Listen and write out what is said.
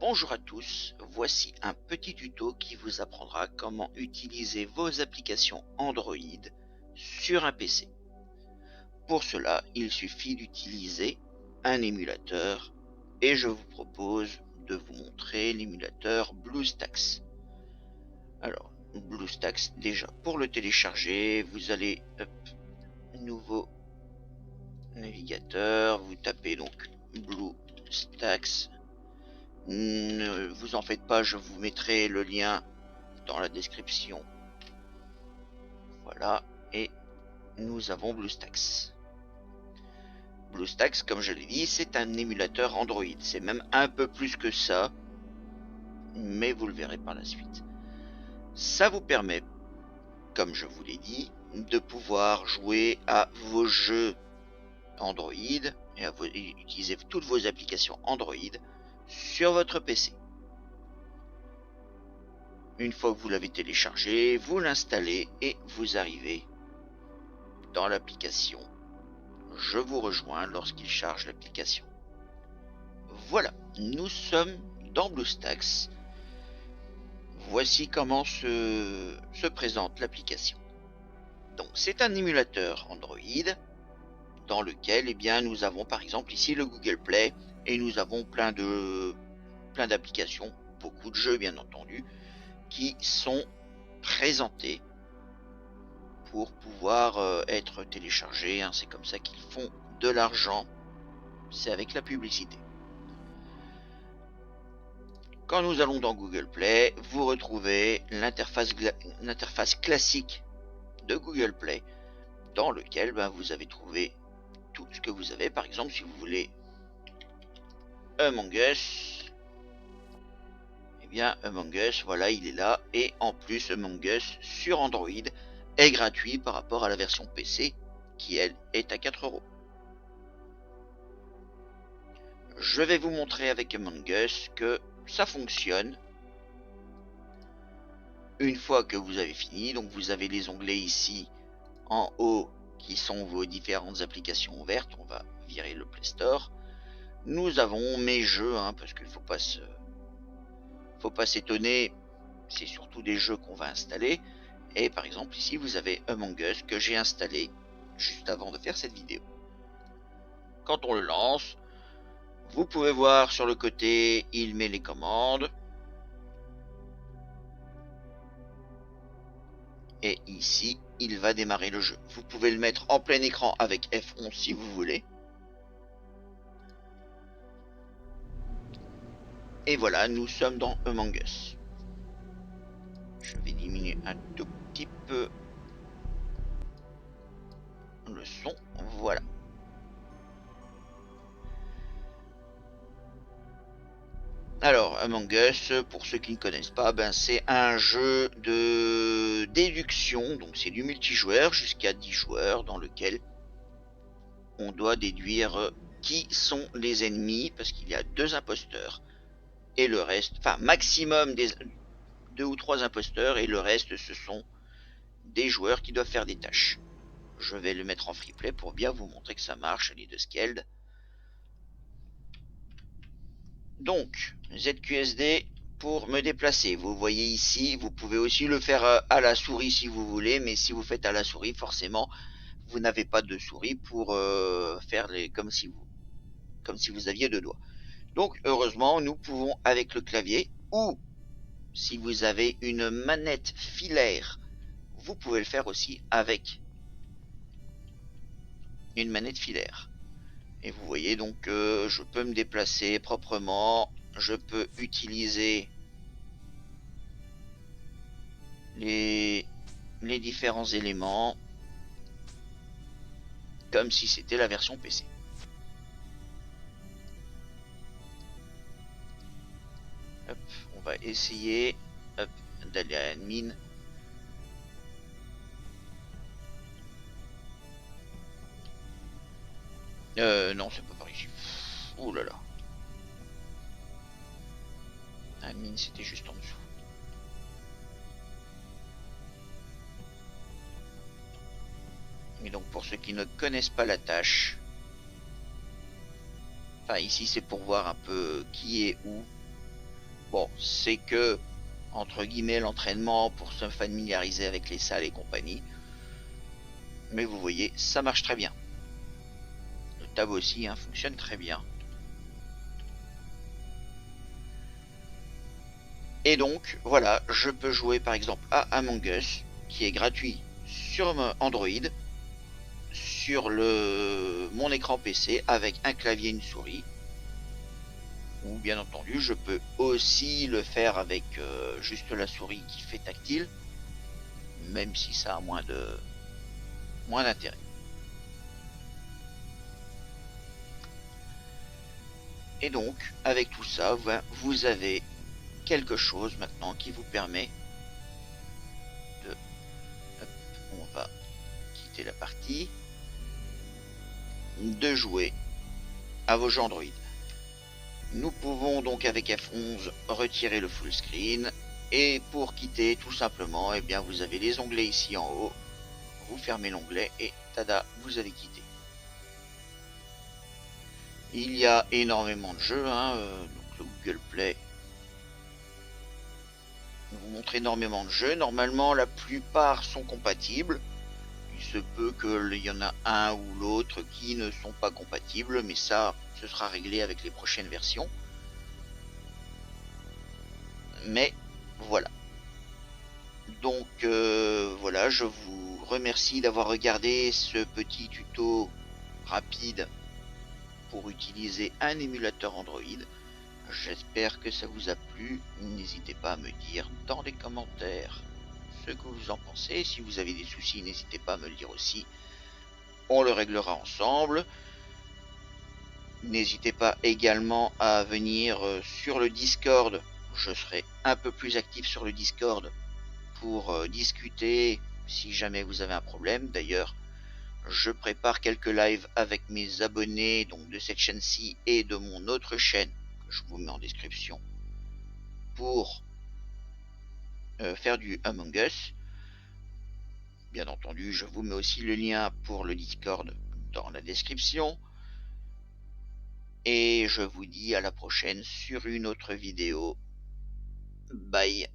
Bonjour à tous, voici un petit tuto qui vous apprendra comment utiliser vos applications Android sur un PC. Pour cela, il suffit d'utiliser un émulateur et je vous propose de vous montrer l'émulateur BlueStacks. Alors, BlueStacks, déjà pour le télécharger, vous allez nouveau navigateur, vous tapez donc BlueStacks. Ne vous en faites pas, je vous mettrai le lien dans la description. Voilà, et nous avons BlueStacks. BlueStacks, comme je l'ai dit, c'est un émulateur Android. C'est même un peu plus que ça, mais vous le verrez par la suite. Ça vous permet, comme je vous l'ai dit, de pouvoir jouer à vos jeux Android et utiliser toutes vos applications Android sur votre PC. Une fois que vous l'avez téléchargé, vous l'installez et vous arrivez dans l'application. Je vous rejoins lorsqu'il charge l'application. Voilà, nous sommes dans BlueStacks. Voici comment se présente l'application. Donc c'est un émulateur Android dans lequel nous avons par exemple ici le Google Play et nous avons plein d'applications, beaucoup de jeux bien entendu, qui sont présentés pour pouvoir être téléchargés. C'est comme ça qu'ils font de l'argent, c'est avec la publicité. Quand nous allons dans Google Play, vous retrouvez l'interface classique de Google Play dans lequel vous avez trouvé tout ce que vous avez. Par exemple, si vous voulez Among Us, Among Us, voilà, il est là. Et en plus, Among Us sur Android est gratuit par rapport à la version PC qui, elle, est à 4 €. Je vais vous montrer avec Among Us que ça fonctionne. Une fois que vous avez fini, donc vous avez les onglets ici en haut qui sont vos différentes applications ouvertes. On va virer le Play Store. Nous avons mes jeux, parce qu'il faut pas s'étonner, c'est surtout des jeux qu'on va installer. Et par exemple ici vous avez Among Us que j'ai installé juste avant de faire cette vidéo. Quand on le lance, vous pouvez voir sur le côté, il met les commandes. Et ici, il va démarrer le jeu. Vous pouvez le mettre en plein écran avec F11 si vous voulez. Et voilà, nous sommes dans Among Us. Je vais diminuer un tout petit peu le son. Voilà. Alors, Among Us, pour ceux qui ne connaissent pas, c'est un jeu de déduction. Donc c'est du multijoueur jusqu'à 10 joueurs dans lequel on doit déduire qui sont les ennemis, parce qu'il y a 2 imposteurs. Et le reste, maximum des 2 ou 3 imposteurs, et le reste ce sont des joueurs qui doivent faire des tâches. Je vais le mettre en freeplay pour bien vous montrer que ça marche, les 2 Skeld. Donc, ZQSD pour me déplacer. Vous voyez ici, vous pouvez aussi le faire à la souris si vous voulez, mais si vous faites à la souris, forcément, vous n'avez pas de souris pour faire comme si vous aviez 2 doigts. Donc, heureusement, nous pouvons avec le clavier, ou si vous avez une manette filaire, vous pouvez le faire aussi avec une manette filaire. Et vous voyez donc que je peux me déplacer proprement, je peux utiliser les différents éléments comme si c'était la version PC. Hop, on va essayer d'aller à admin. Non, c'est pas par ici. Ouh là là. Admin, c'était juste en dessous. Et donc pour ceux qui ne connaissent pas la tâche, ici c'est pour voir un peu qui est où. Bon, c'est que, entre guillemets, l'entraînement pour se familiariser avec les salles et compagnie. Mais vous voyez, ça marche très bien. Le tab aussi fonctionne très bien. Et donc, voilà, je peux jouer par exemple à Among Us, qui est gratuit sur Android, sur mon écran PC, avec un clavier et une souris. Ou bien entendu, je peux aussi le faire avec juste la souris qui fait tactile, même si ça a moins d'intérêt. Et donc, avec tout ça, vous avez quelque chose maintenant qui vous permet de... Hop, on va quitter la partie. De jouer à vos jeux Android. Nous pouvons donc avec F11 retirer le full screen. Et pour quitter, tout simplement, eh bien, vous avez les onglets ici en haut. Vous fermez l'onglet et tada, vous avez quitté. Il y a énormément de jeux, donc le Google Play vous montre énormément de jeux. Normalement, la plupart sont compatibles. Il se peut qu'il y en a un ou l'autre qui ne sont pas compatibles, mais ça, ce sera réglé avec les prochaines versions. Mais voilà. Donc voilà, je vous remercie d'avoir regardé ce petit tuto rapide pour utiliser un émulateur Android. J'espère que ça vous a plu. N'hésitez pas à me dire dans les commentaires ce que vous en pensez. Si vous avez des soucis, n'hésitez pas à me le dire aussi. On le réglera ensemble. N'hésitez pas également à venir sur le Discord. Je serai un peu plus actif sur le Discord pour discuter si jamais vous avez un problème. D'ailleurs, je prépare quelques lives avec mes abonnés donc de cette chaîne-ci et de mon autre chaîne que je vous mets en description pour faire du Among Us. Bien entendu, je vous mets aussi le lien pour le Discord dans la description. Et je vous dis à la prochaine sur une autre vidéo. Bye.